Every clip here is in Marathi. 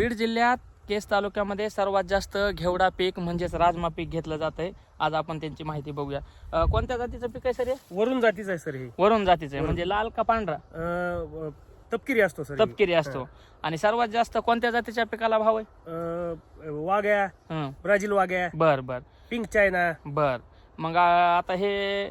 बीड जिल्ह्यात केस तालुक्यामध्ये सर्वात जास्त घेवडा पीक म्हणजेच राजमा पीक घेतलं जात आहे. आज आपण त्यांची माहिती बघूया. कोणत्या जातीचं पीक आहे सर हे? वरून जातीचं आहे सर हे. वरून जातीचं आहे म्हणजे लाल का पांढरा? तपकिरी असतो सर. तपकिरी असतो. आणि सर्वात जास्त कोणत्या जातीच्या पिकाला भाव आहे? वाघ्या, ब्राझील वाघ्या, बर बर पिंक चायना. बर. मग आता हे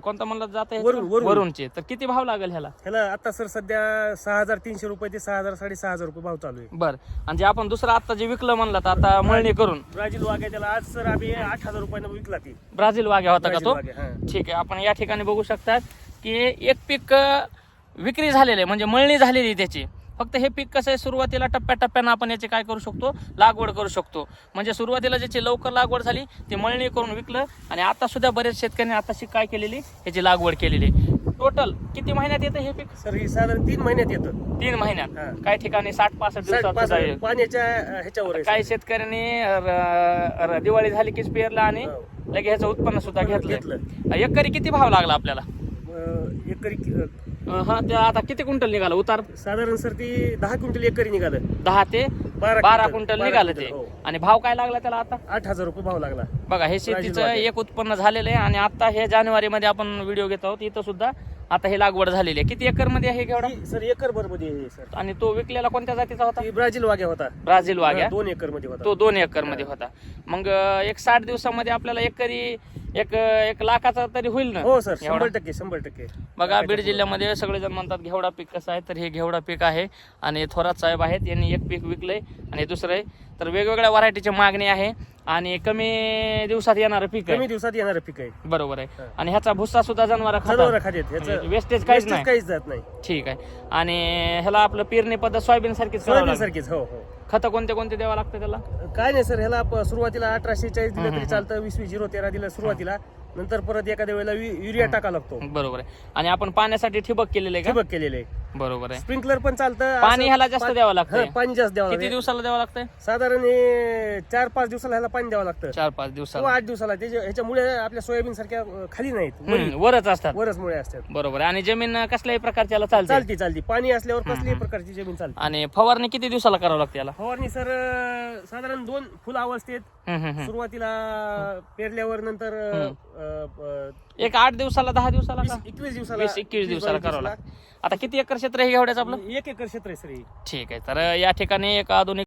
कोणतं म्हणलं जात आहे? वरून. वरूनचे. तर किती भाव लागेल ह्याला? आता सर सध्या 6,300 रुपये ते 6,000-6,500 रुपये भाव चालू आहे. बर. आणि जे आपण दुसरं आता जे विकलं म्हणलं तर आता मळणी करून ब्राझील वाघ्या त्याला आज सर आम्ही 8,000 रुपयानं विकला ती. ब्राझील वाघ्या होता का तो? हा. ठीक आहे. आपण या ठिकाणी बघू शकतात की एक पीक विक्री झालेलं आहे म्हणजे मळणी झालेली आहे त्याची. फक्त हे पीक कसं आहे, सुरुवातीला टप्प्याटप्प्यानं आपण याची काय करू शकतो, लागवड करू शकतो. म्हणजे सुरुवातीला ज्याची लवकर लागवड झाली ती मळणी करून विकलं आणि आता सुद्धा बरेच शेतकऱ्यांनी आताशी काय केलेली, याची लागवड केलेली. टोटल किती महिन्यात येतं हे पीक? सर हे साधारण 3 महिन्यात येतं. 3 महिन्यात. काही ठिकाणी 60-65 दिवसात. पाण्याच्या ह्याच्यावर काही शेतकऱ्यांनी दिवाळी झाली की पेरला आणि लगेच ह्याचं उत्पन्न सुद्धा घेतलं. एकरी किती भाव लागला आपल्याला? एकरी हा ते आता किती क्विंटल निघालं उतार? साधारण सर ती 10 क्विंटल एकरी निघालं. 10 ते 12 क्विंटल निघालं ते. हो. आणि भाव काय लागला त्याला आता? 8,000 रुपये भाव लागला. बघा हे शेतीचं एक उत्पन्न झालेलं आहे. आणि आता हे जानेवारी मध्ये आपण व्हिडिओ घेत आहोत, इथं सुद्धा आता हे लागवड झालेली आहे. किती एकर मध्ये आहे घेवडा? सर एकर भर मध्ये आहे सर. आणि तो विकलेला कोणत्या जातीचा होता? ब्राझील वाघ्या होता. ब्राझील वाघ्या 2 एकर मध्ये होता. तो 2 एकर मध्ये होता. मग एक 60 दिवसामध्ये आपल्याला एकरी एक लाखाचा तरी होईल ना? हो सर, 100%. बघा बीड जिल्ह्यामध्ये सगळेजण म्हणतात घेवडा पीक कसं आहे, तर हे घेवडा पीक आहे. आणि थोरात साहेब आहेत, यांनी एक पीक विकलंय आणि दुसरं आहे. तर वेगवेगळ्या व्हरायटीची मागणी आहे आणि कमी दिवसात येणारं पीक आहे. कमी दिवसात येणारं पीक आहे. बरोबर आहे. आणि ह्याचा भुस्सा सुद्धा जनावर खातात. वेस्टेज काहीच नाही. काहीच जात नाही. ठीक आहे. आणि ह्याला आपलं पेरणी पद्धत सोयाबीन सारखीच सारखीच. हो. खतं कोणते कोणते द्यावं लागतं त्याला? काय नाही सर, ह्याला सुरुवातीला 1840 दिलं तरी चालतं. 20-0-13 दिलं सुरुवातीला. नंतर परत एखाद्या वेळेला युरिया टाका लागतो. बरोबर आहे. आणि आपण पाण्यासाठी ठिबक केलेलं आहे का? ठिबक केलेलं आहे. बरोबर आहे. स्प्रिंकलर पण चालतं. पाणी ह्याला जास्त द्यावं लागतं. पाणी जास्त द्यावं किती लागतं. दिवसाला द्यावं लागतं? साधारण 4-5 दिवसाला ह्याला पाणी द्यावं लागतं. 4-5 दिवसाला. 8 दिवसाला. ह्याच्यामुळे आपल्या सोयाबीन सारख्या खाली नाहीत, वरच असतात. वरच मुळे असतात. बरोबर आहे. आणि जमीन कसल्याही प्रकारची चालती. पाणी असल्यावर कसल्याही प्रकारची जमीन चालते. आणि फवारणी किती दिवसाला करावं लागते याला? फवारणी सर साधारण 2 फुल अवस्थेत सुरुवातीला पेरल्यावर, नंतर एक 8 दिवसाला, 10 दिवसाला, 21 दिवसाला, 20-21 दिवसाला करावं लागतं. आता किती एकर क्षेत्र आहे घेवड्याचं आपलं? 1 एकर क्षेत्र आहे सर. ठीक आहे. तर या ठिकाणी एक आधुनिक